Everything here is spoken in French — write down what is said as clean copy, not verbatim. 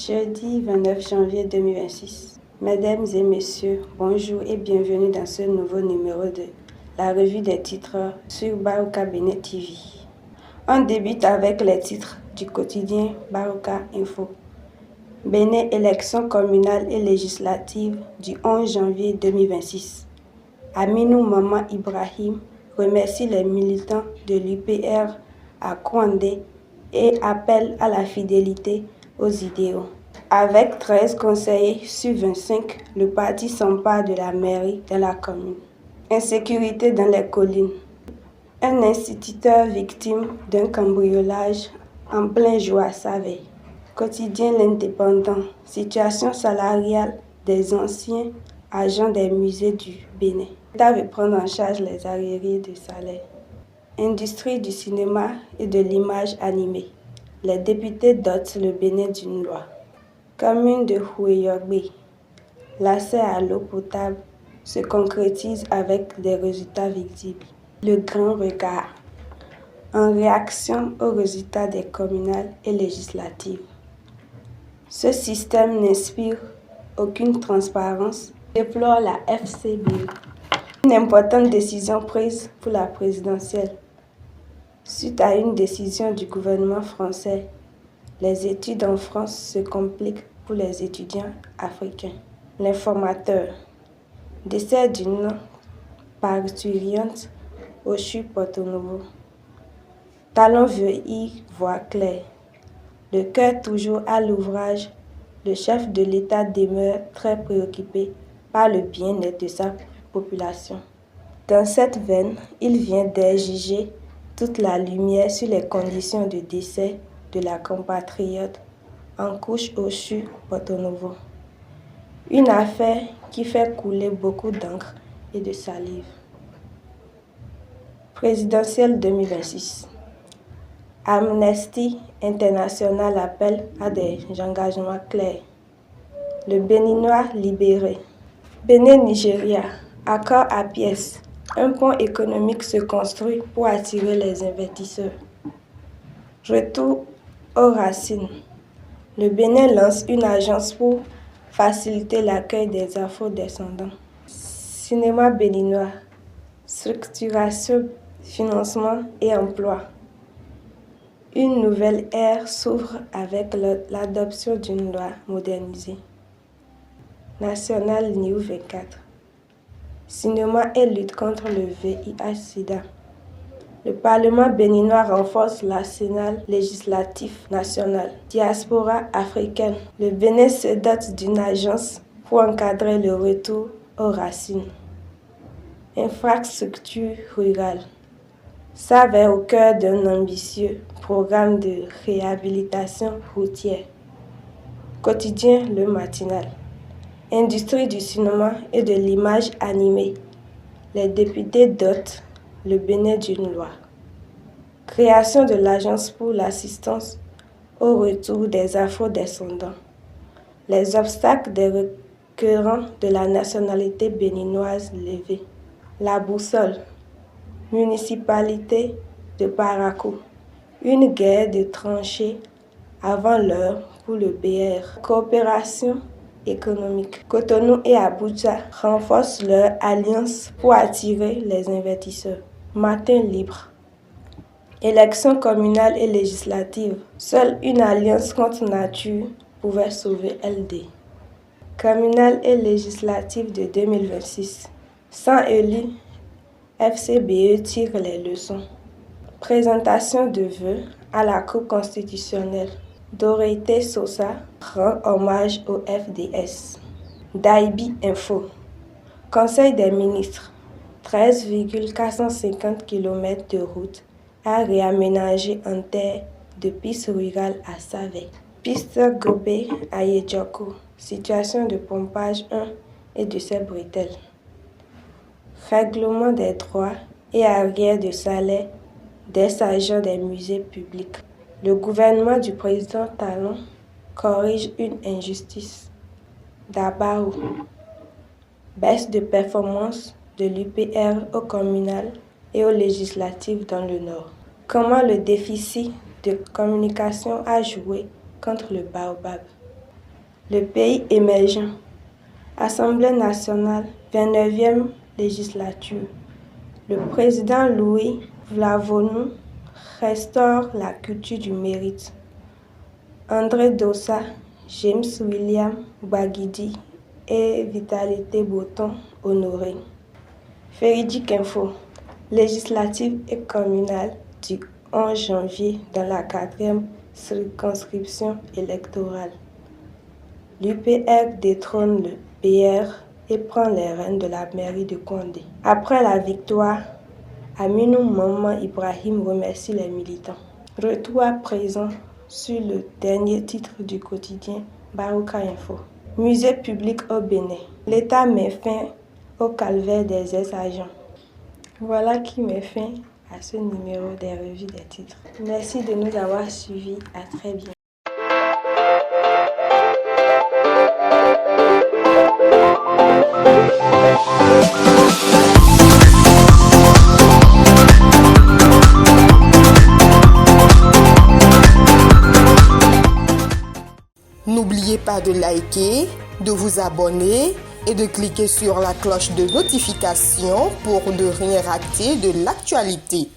Jeudi 29 janvier 2026. Mesdames et messieurs, bonjour et bienvenue dans ce nouveau numéro de la revue des titres sur Baroka Bénin TV. On débute avec les titres du quotidien Baroka Info. Bénin, élections communales et législatives du 11 janvier 2026. Aminou Maman Ibrahim remercie les militants de l'UPR à Kouandé et appelle à la fidélité aux idéaux. Avec 13 conseillers sur 25, le parti s'empare de la mairie de la commune. Insécurité dans les collines. Un instituteur victime d'un cambriolage en plein jour à Save. Quotidien L'Indépendant. Situation salariale des anciens agents des musées du Bénin. L'État veut prendre en charge les arriérés de salaire. Industrie du cinéma et de l'image animée. Les députés dotent le Bénin d'une loi. Commune de Houéyogbe. L'accès à l'eau potable se concrétise avec des résultats visibles. Le grand regard. En réaction aux résultats des communales et législatives. Ce système n'inspire aucune transparence, déplore la FCBE. Une importante décision prise pour la présidentielle. Suite à une décision du gouvernement français, les études en France se compliquent pour les étudiants africains. L'informateur. Décès d'une parturiente au CHU Porto Novo. Talon veut y voir clair. Le cœur toujours à l'ouvrage, le chef de l'État demeure très préoccupé par le bien-être de sa population. Dans cette veine, il vient d'exiger toute la lumière sur les conditions de décès de la compatriote en couche au CHU Porto Novo. Une affaire qui fait couler beaucoup d'encre et de salive. Présidentielle 2026. Amnesty International appelle à des engagements clairs. Le Béninois libéré. Bénin-Nigeria. Accord à pièces. Un pont économique se construit pour attirer les investisseurs. Retour aux racines. Le Bénin lance une agence pour faciliter l'accueil des afro-descendants. Cinéma béninois. Structuration, financement et emploi. Une nouvelle ère s'ouvre avec l'adoption d'une loi modernisée. National News 24. Cinéma et lutte contre le VIH-Sida. Le Parlement béninois renforce l'arsenal législatif national. Diaspora africaine. Le Bénin se dote d'une agence pour encadrer le retour aux racines. Infrastructure rurale. Save est au cœur d'un ambitieux programme de réhabilitation routière. Quotidien Le Matinal. Industrie du cinéma et de l'image animée. Les députés dotent le Bénin d'une loi. Création de l'Agence pour l'assistance au retour des afro-descendants. Les obstacles des requérants de la nationalité béninoise levés. La boussole. Municipalité de Parakou. Une guerre de tranchées avant l'heure pour le BR. Coopération économique. Cotonou et Abuja renforcent leur alliance pour attirer les investisseurs. Matin libre. Élections communales et législatives. Seule une alliance contre nature pouvait sauver LD. Communales et législatives de 2026. Sans élus, FCBE tire les leçons. Présentation de vœux à la Cour constitutionnelle. Dorothée Sosa rend hommage au FDS. Daibi Info. Conseil des ministres. 13,450 km de route à réaménager en terre de piste rurale à Save. Piste Gobé à Yedjoko. Situation de pompage 1 et de ses bretelles. Règlement des droits et arrière de salaire des agents des musées publics. Le gouvernement du président Talon corrige une injustice. Dabaou. Baisse de performance de l'UPR au communal et aux législatives dans le Nord. Comment le déficit de communication a joué contre le baobab. Le pays émergent. Assemblée nationale, 29e législature. Le président Louis Vlavonou restaure la culture du mérite. André Dossa, James William Baguidi et Vitalité Botton honorés. Véridique Info. Législative et communale du 11 janvier dans la 4e circonscription électorale. L'UPR détrône le PR et prend les rênes de la mairie de Condé. Après la victoire, Aminou Maman Ibrahim remercie les militants. Retour à présent sur le dernier titre du quotidien Baroka Info. Musée public au Bénin. L'État met fin au calvaire des ex-agents. Voilà qui met fin à ce numéro des revues des titres. Merci de nous avoir suivis. À très bientôt. N'oubliez pas de liker, de vous abonner et de cliquer sur la cloche de notification pour ne rien rater de l'actualité.